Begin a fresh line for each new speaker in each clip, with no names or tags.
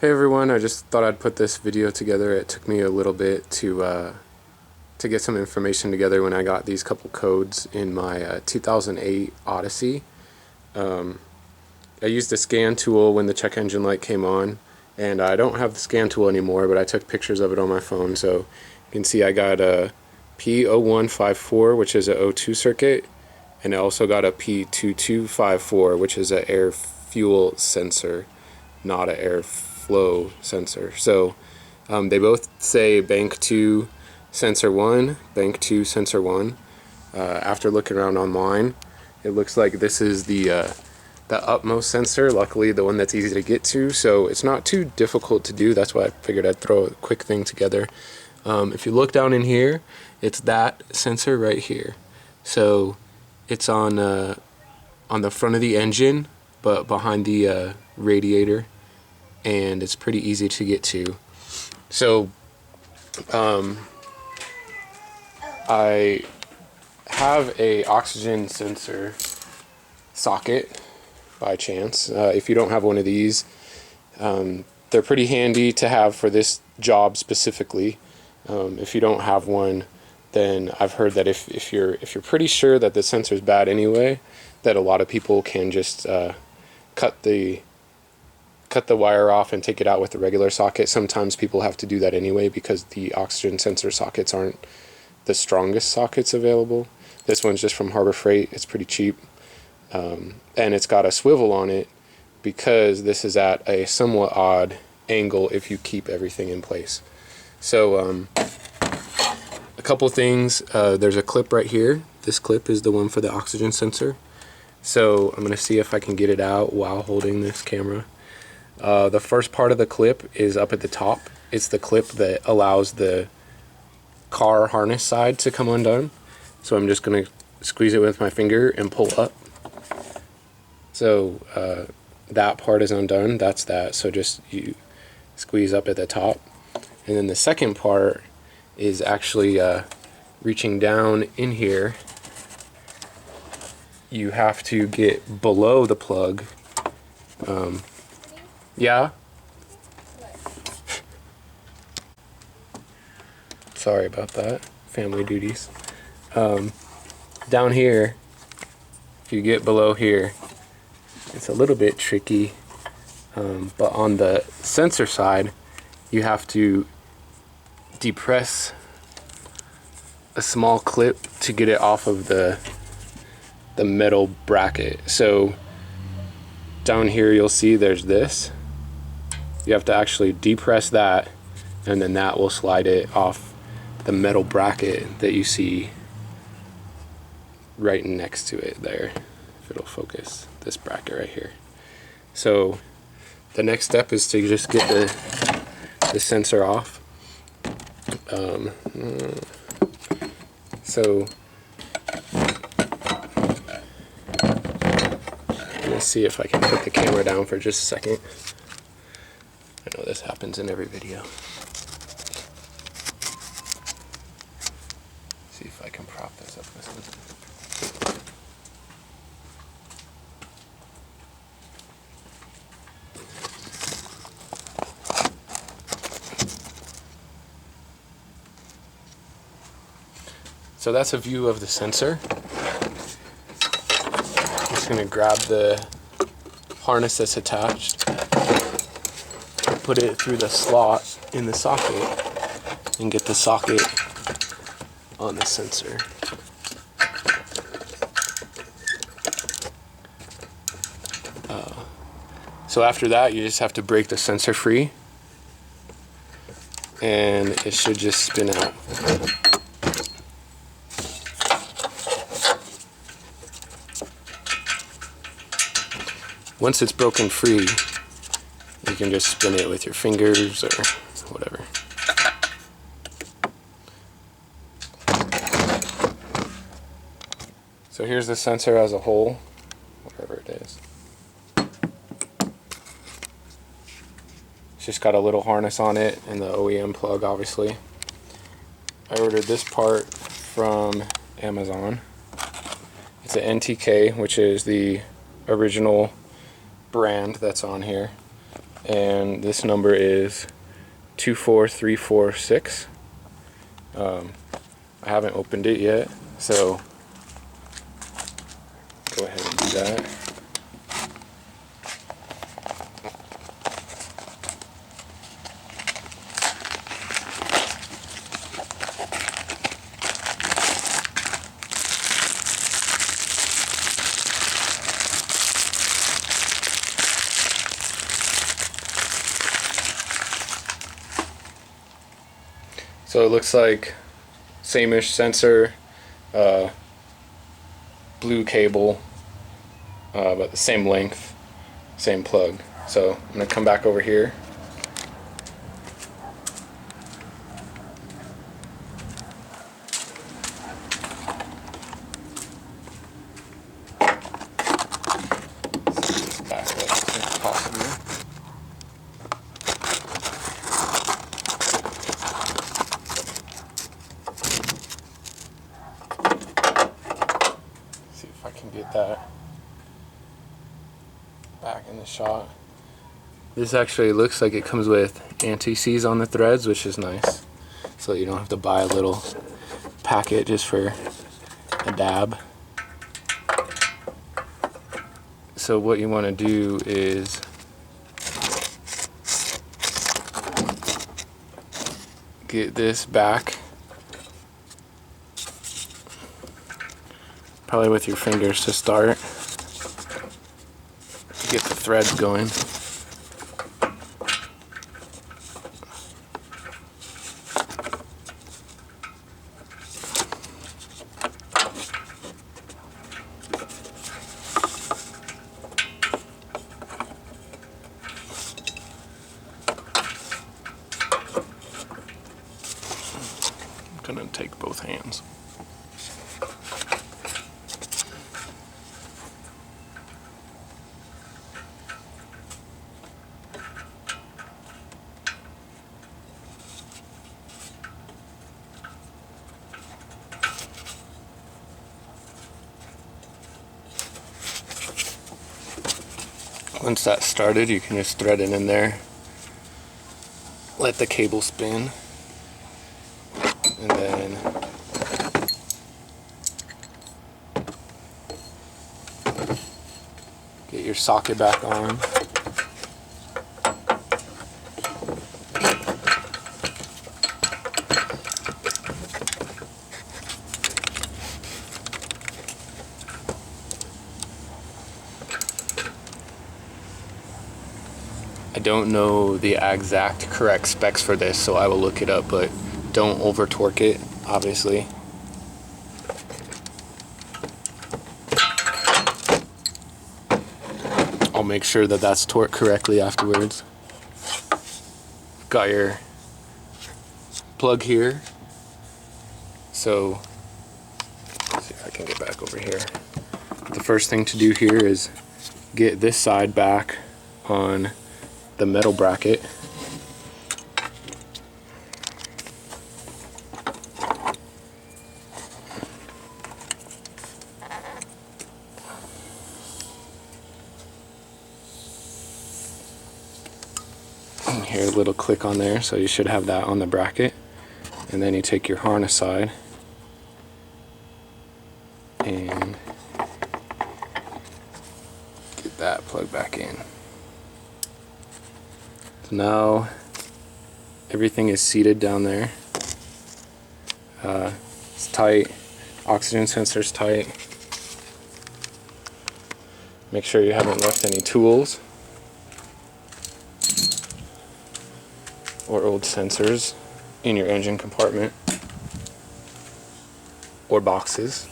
Hey everyone, I just thought I'd put this video together. It took me a little bit to get some information together when I got these couple codes in my 2008 Odyssey. I used a scan tool when the check engine light came on, and I don't have the scan tool anymore, but I took pictures of it on my phone, so you can see I got a P0154, which is a O2 circuit, and I also got a P2254, which is an air fuel sensor, not an air flow sensor. So they both say bank 2 sensor 1, bank 2 sensor 1. After looking around online, it looks like this is the upmost sensor, luckily the one that's easy to get to, so it's not too difficult to do. That's why I figured I'd throw a quick thing together. If you look down in here, it's that sensor right here. So it's on the front of the engine, but behind the radiator, and it's pretty easy to get to. So I have a oxygen sensor socket by chance. If you don't have one of these, they're pretty handy to have for this job specifically. If you don't have one, then I've heard that if you're pretty sure that the sensor's bad anyway, that a lot of people can just cut the wire off and take it out with the regular socket. Sometimes people have to do that anyway because the oxygen sensor sockets aren't the strongest sockets available. This one's just from Harbor Freight. It's pretty cheap, and it's got a swivel on it because this is at a somewhat odd angle if you keep everything in place. So a couple things. There's a clip right here. This clip is the one for the oxygen sensor. So I'm going to see if I can get it out while holding this camera. The first part of the clip is up at the top. It's the clip that allows the car harness side to come undone. So I'm just going to squeeze it with my finger and pull up. So that part is undone. That's that. So just you squeeze up at the top. And then the second part is actually reaching down in here. You have to get below the plug. Yeah? Sorry about that. Family duties. Down here, if you get below here, it's a little bit tricky. But on the sensor side, you have to depress a small clip to get it off of the metal bracket. So down here you'll see there's this. You have to actually depress that, and then that will slide it off the metal bracket that you see right next to it there, if it'll focus, this bracket right here. So the next step is to just get the sensor off. So let's see if I can put the camera down for just a second. I know this happens in every video. See if I can prop this up with something. So that's a view of the sensor. I'm just going to grab the harness that's attached, put it through the slot in the socket, and get the socket on the sensor. So after that, you just have to break the sensor free, and it should just spin out. Once it's broken free, you can just spin it with your fingers or whatever. So here's the sensor as a whole, whatever it is. It's just got a little harness on it and the OEM plug, obviously. I ordered this part from Amazon. It's an ATK, which is the original brand that's on here. and this number is 24346. I haven't opened it yet, so go ahead and do that. So it looks like same-ish sensor, blue cable, but the same length, same plug. So I'm going to come back over here. Back up if possible. See if I can get that back in the shot. This actually looks like it comes with anti-seize on the threads, which is nice. So you don't have to buy a little packet just for a dab. So what you want to do is get this back, probably with your fingers to start, get the threads going. I'm gonna take both hands. Once that's started, you can just thread it in there, let the cable spin, and then get your socket back on. I don't know the exact correct specs for this, so I will look it up, but don't over torque it, obviously. I'll make sure that that's torqued correctly afterwards. Got your plug here, so let's see if I can get back over here. The first thing to do here is get this side back on the metal bracket. And here, a little click on there, so you should have that on the bracket. And then you take your harness side and get that plugged back in. So now everything is seated down there. It's tight. Oxygen sensor's tight. Make sure you haven't left any tools or old sensors in your engine compartment or boxes.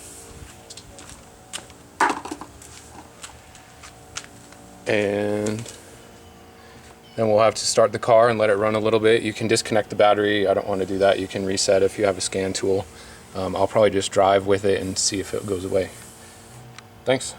And then we'll have to start the car and let it run a little bit. You can disconnect the battery. I don't want to do that. You can reset if you have a scan tool. I'll probably just drive with it and see if it goes away. Thanks.